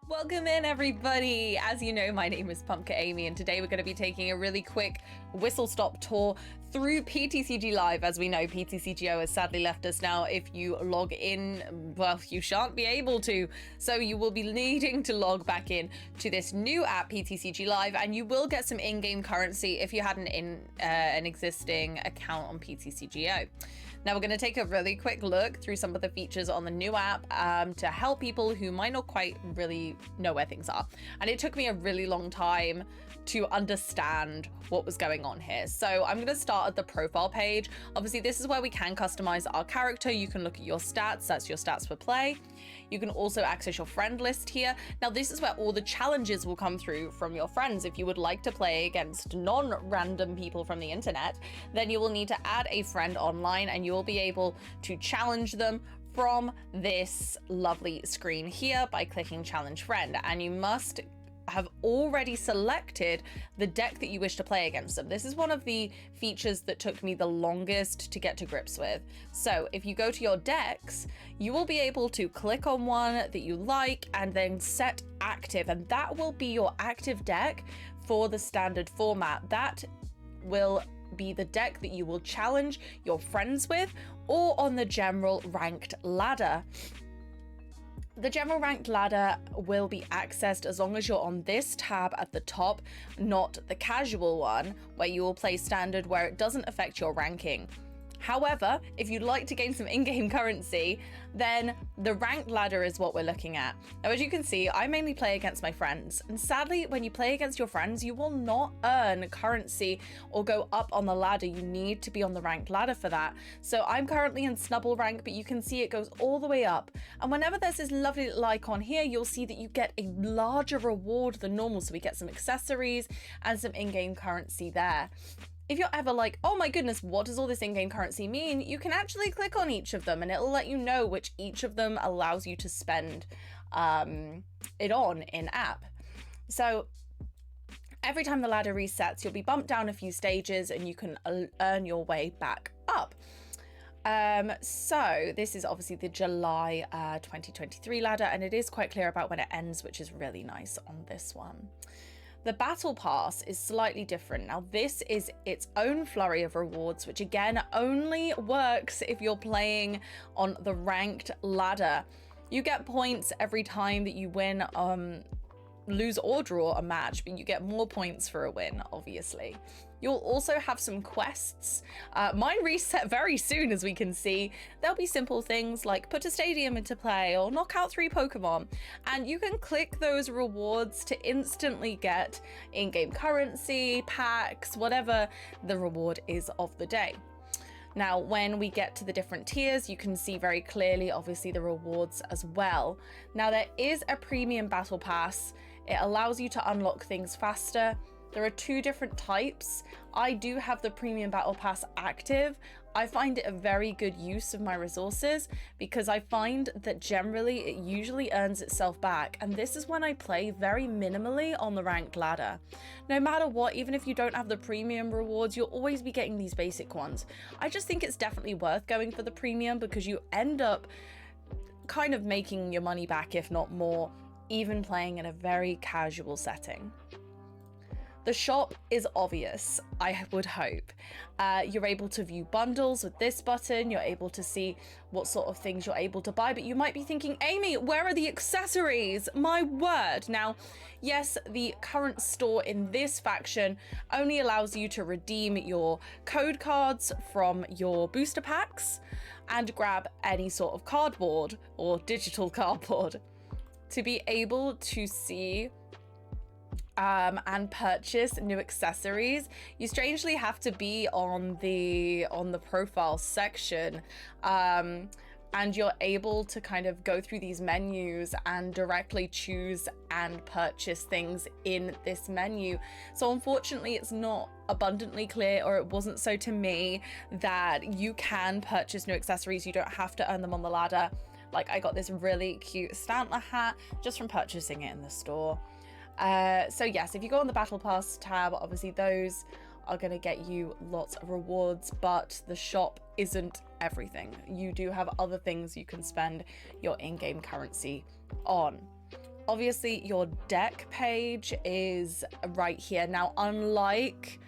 Welcome in, everybody. As you know, my name is Pumpkin Amy, and today we're going to be taking a really quick whistle-stop tour through PTCGLive. As we know, PTCGO has sadly left us now. If you log in, well, you shan't be able to. So you will be needing to log back in to this new app, PTCGLive, and you will get some in-game currency if you had an existing account on PTCGO. Now we're going to take a really quick look through some of the features on the new app to help people who might not quite really know where things are. And it took me a really long time to understand what was going on here. So I'm going to start at the profile page. Obviously, this is where we can customize our character. You can look at your stats. That's your stats per play. You can also access your friend list here. Now, this is where all the challenges will come through from your friends. If you would like to play against non-random people from the internet, then you will need to add a friend online and you will be able to challenge them from this lovely screen here by clicking challenge friend. And you must have already selected the deck that you wish to play against them. This is one of the features that took me the longest to get to grips with. So if you go to your decks, you will be able to click on one that you like and then set active, and that will be your active deck for the standard format. That will be the deck that you will challenge your friends with, or on the general ranked ladder. The general ranked ladder will be accessed as long as you're on this tab at the top, not the casual one, where you will play standard, where it doesn't affect your ranking. However, if you'd like to gain some in-game currency, then the ranked ladder is what we're looking at. Now, as you can see, I mainly play against my friends. And sadly, when you play against your friends, you will not earn currency or go up on the ladder. You need to be on the ranked ladder for that. So I'm currently in Snubble rank, but you can see it goes all the way up. And whenever there's this lovely little icon here, you'll see that you get a larger reward than normal. So we get some accessories and some in-game currency there. If you're ever like, oh my goodness, what does all this in-game currency mean? You can actually click on each of them and it'll let you know which each of them allows you to spend it on in-app. So every time the ladder resets, you'll be bumped down a few stages and you can earn your way back up. So this is obviously the July 2023 ladder, and it is quite clear about when it ends, which is really nice on this one. The battle pass is slightly different. Now, this is its own flurry of rewards, which again only works if you're playing on the ranked ladder. You get points every time that you win, lose or draw a match, but you get more points for a win, obviously. You'll also have some quests. Mine reset very soon, as we can see. There'll be simple things like put a stadium into play or knock out 3 Pokemon. And you can click those rewards to instantly get in-game currency, packs, whatever the reward is of the day. Now, when we get to the different tiers, you can see very clearly, obviously, the rewards as well. Now, there is a premium battle pass. It allows you to unlock things faster. There are 2 different types. I do have the premium battle pass active. I find it a very good use of my resources because I find that generally it usually earns itself back. And this is when I play very minimally on the ranked ladder. No matter what, even if you don't have the premium rewards, you'll always be getting these basic ones. I just think it's definitely worth going for the premium because you end up kind of making your money back, if not more, even playing in a very casual setting. The shop is obvious, I would hope. You're able to view bundles with this button. You're able to see what sort of things you're able to buy, but you might be thinking, Amy, where are the accessories? My word. Now, yes, the current store in this faction only allows you to redeem your code cards from your booster packs and grab any sort of cardboard or digital cardboard. To be able to see and purchase new accessories, you strangely have to be on the profile section, and you're able to kind of go through these menus and directly choose and purchase things in this menu. So unfortunately, it's not abundantly clear, or it wasn't so to me, that you can purchase new accessories. You don't have to earn them on the ladder. Like, I got this really cute Stantler hat just from purchasing it in the store. So yes, if you go on the Battle Pass tab, obviously those are going to get you lots of rewards, but the shop isn't everything. You do have other things you can spend your in-game currency on. obviously your deck page is right here. Now, unlike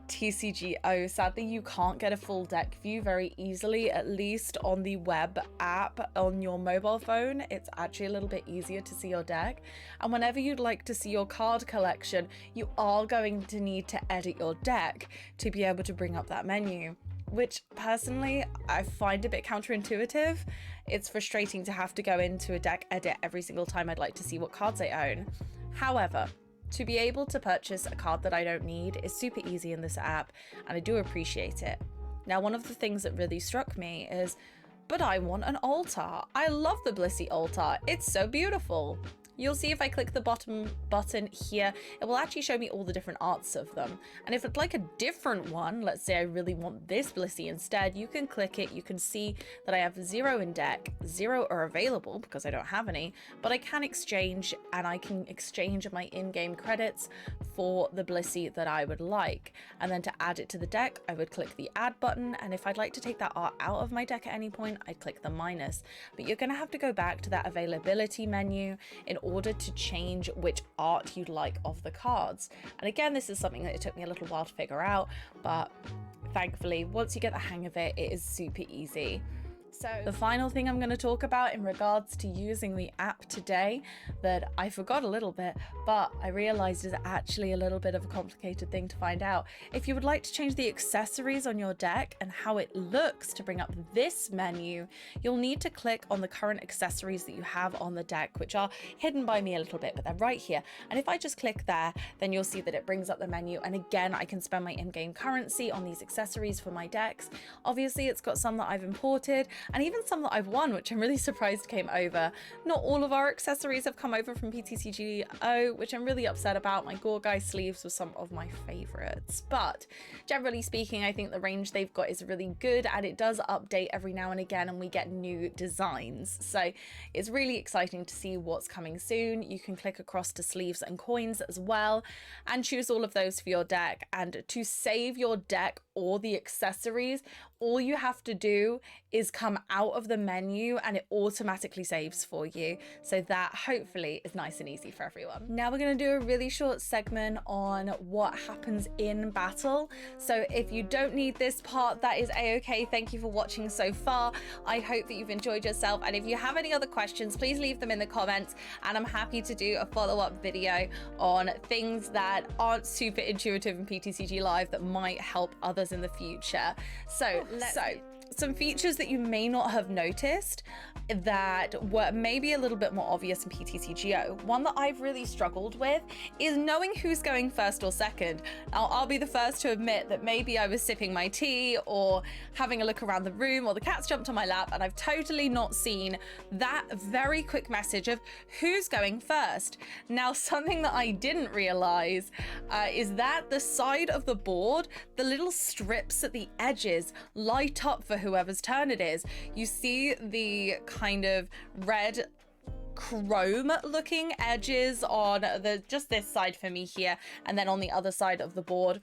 TCGO, sadly you can't get a full deck view very easily, at least on the web app on your mobile phone. It's actually a little bit easier to see your deck, and whenever you'd like to see your card collection, you are going to need to edit your deck to be able to bring up that menu, which personally I find a bit counterintuitive. It's frustrating to have to go into a deck edit every single time I'd like to see what cards I own. However, to be able to purchase a card that I don't need is super easy in this app, and I do appreciate it. Now, one of the things that really struck me is, but I want an altar. I love the Blissey altar. It's so beautiful. You'll see if I click the bottom button here, it will actually show me all the different arts of them. And if it's like a different one, let's say I really want this Blissey instead, you can click it. You can see that I have 0 in deck, 0 are available because I don't have any, but I can exchange, and I can exchange my in-game credits for the Blissey that I would like. And then to add it to the deck, I would click the add button. And if I'd like to take that art out of my deck at any point, I'd click the minus. But you're gonna have to go back to that availability menu in order to change which art you'd like of the cards. And again, this is something that it took me a little while to figure out, but thankfully once you get the hang of it, it is super easy. So the final thing I'm going to talk about in regards to using the app today that I forgot a little bit, but I realized is actually a little bit of a complicated thing to find out. If you would like to change the accessories on your deck and how it looks to bring up this menu, you'll need to click on the current accessories that you have on the deck, which are hidden by me a little bit, but they're right here. And if I just click there, then you'll see that it brings up the menu. And again, I can spend my in-game currency on these accessories for my decks. Obviously, it's got some that I've imported, and even some that I've won, which I'm really surprised came over. Not all of our accessories have come over from PTCGO, which I'm really upset about. My Gorgai sleeves were some of my favorites, but generally speaking, I think the range they've got is really good, and it does update every now and again, and we get new designs. So it's really exciting to see what's coming soon. You can click across to sleeves and coins as well, and choose all of those for your deck. And to save your deck or the accessories, all you have to do is come out of the menu and it automatically saves for you. So that hopefully is nice and easy for everyone. Now we're going to do a really short segment on what happens in battle. So if you don't need this part, that is a-okay. Thank you for watching so far. I hope that you've enjoyed yourself. And if you have any other questions, please leave them in the comments. And I'm happy to do a follow-up video on things that aren't super intuitive in PTCGLive that might help others in the future. So some features that you may not have noticed that were maybe a little bit more obvious in PTCGO. One that I've really struggled with is knowing who's going first or second. Now, I'll be the first to admit that maybe I was sipping my tea or having a look around the room, or the cat's jumped on my lap, and I've totally not seen that very quick message of who's going first. Now, something that I didn't realize is that the side of the board, the little strips at the edges light up for whoever's turn it is. You see the kind of red chrome looking edges on just this side for me here, and then on the other side of the board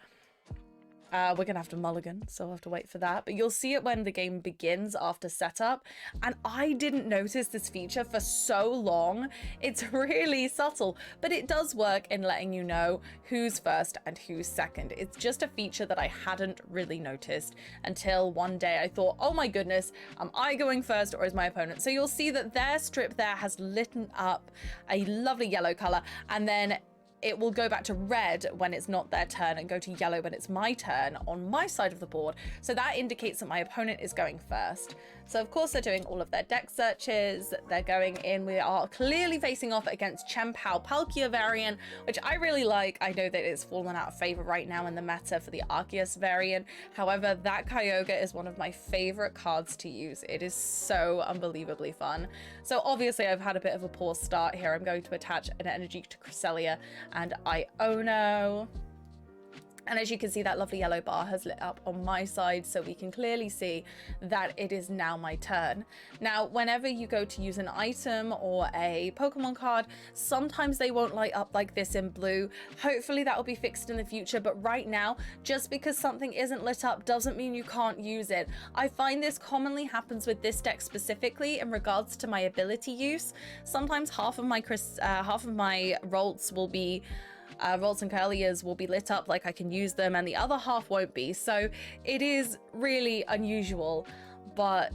we're gonna have to mulligan, so I'll have to wait for that, but you'll see it when the game begins after setup. And I didn't notice this feature for so long. It's really subtle, but it does work in letting you know who's first and who's second. It's just a feature that I hadn't really noticed until one day I thought, oh my goodness, am I going first or is my opponent? So you'll see that their strip there has lit up a lovely yellow color, and then it will go back to red when it's not their turn and go to yellow when it's my turn on my side of the board. So that indicates that my opponent is going first. So of course they're doing all of their deck searches. They're going in. We are clearly facing off against Chien-Pao Palkia variant, which I really like. I know that it's fallen out of favor right now in the meta for the Arceus variant. However, that Kyogre is one of my favorite cards to use. It is so unbelievably fun. So obviously I've had a bit of a poor start here. I'm going to attach an energy to Cresselia and Iono. And as you can see, that lovely yellow bar has lit up on my side, so we can clearly see that it is now my turn. Now, whenever you go to use an item or a Pokemon card, sometimes they won't light up like this in blue. Hopefully that will be fixed in the future, but right now, just because something isn't lit up doesn't mean you can't use it. I find this commonly happens with this deck specifically in regards to my ability use. Sometimes half of my Rolts will be Rolts and Curliers will be lit up, like I can use them, and the other half won't be. So it is really unusual, but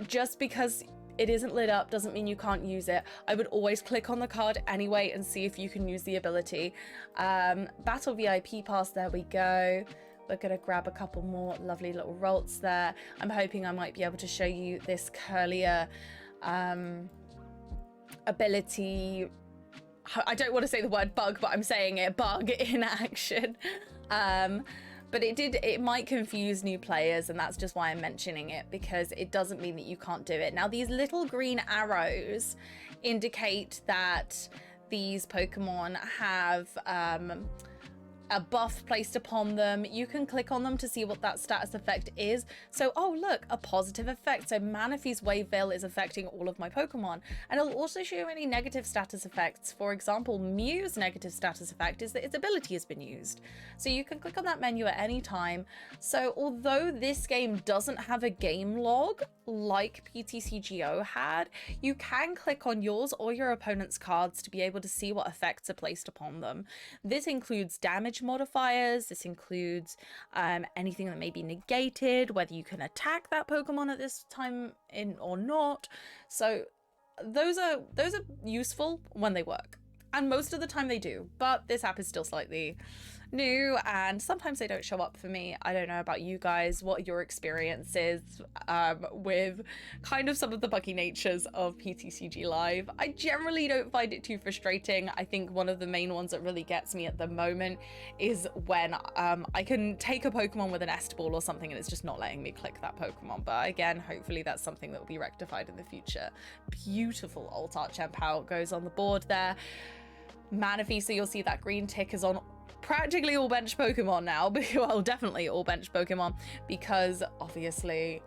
just because it isn't lit up doesn't mean you can't use it. I would always click on the card anyway and see if you can use the ability. Battle VIP pass, there we go. We're gonna grab a couple more lovely little Rolts there. I'm hoping I might be able to show you this Curlier ability. I don't want to say the word bug, but I'm saying it, bug in action. But it might confuse new players, and that's just why I'm mentioning it, because it doesn't mean that you can't do it. Now, these little green arrows indicate that these Pokemon have a buff placed upon them. You can click on them to see what that status effect is. So, oh look, a positive effect. So Manaphy's Wave Veil is affecting all of my Pokemon. And it'll also show you any negative status effects. For example, Mew's negative status effect is that its ability has been used. So you can click on that menu at any time. So although this game doesn't have a game log like PTCGO had, you can click on yours or your opponent's cards to be able to see what effects are placed upon them. This includes damage modifiers, this includes anything that may be negated, whether you can attack that Pokemon at this time or not. So those are useful when they work, and most of the time they do, but this app is still slightly new and sometimes they don't show up for me. I don't know about you guys, what your experience is with kind of some of the buggy natures of PTCGLive. I generally don't find it too frustrating. I think one of the main ones that really gets me at the moment is when I can take a Pokemon with an est ball or something and it's just not letting me click that Pokemon. But again, hopefully that's something that will be rectified in the future. Beautiful Alt Art Chien-Pao goes on the board there. Manaphy, so you'll see that green tick is on practically all bench Pokemon now. Well, definitely all bench Pokemon, because obviously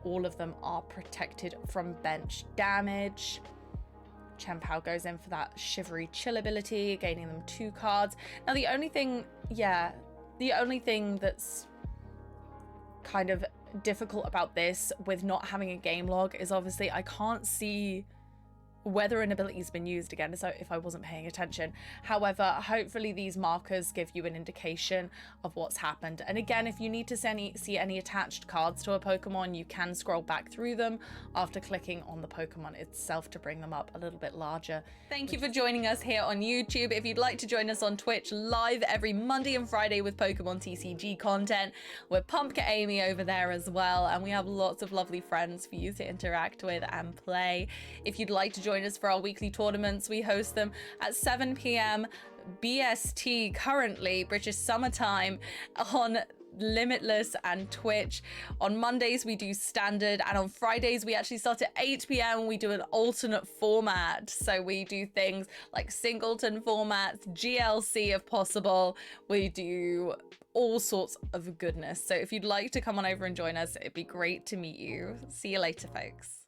all of them are protected from bench damage. Chien-Pao goes in for that Shivery Chill ability, gaining them 2 cards. Now the only thing that's kind of difficult about this with not having a game log is obviously I can't see whether an ability's been used again, so if I wasn't paying attention. However, hopefully these markers give you an indication of what's happened. And again, if you need to see any attached cards to a Pokemon, you can scroll back through them after clicking on the Pokemon itself to bring them up a little bit larger. Thank you for joining us here on YouTube. If you'd like to join us on Twitch live every Monday and Friday with Pokemon TCG content, we're Pumpkin Amy over there as well, and we have lots of lovely friends for you to interact with and play. If you'd like to join us for our weekly tournaments, we host them at 7 p.m. BST currently, British Summertime, on Limitless and Twitch. On Mondays we do standard, and on Fridays we actually start at 8 p.m. and we do an alternate format. So we do things like singleton formats, GLC if possible. We do all sorts of goodness. So if you'd like to come on over and join us, it'd be great to meet you. See you later, folks.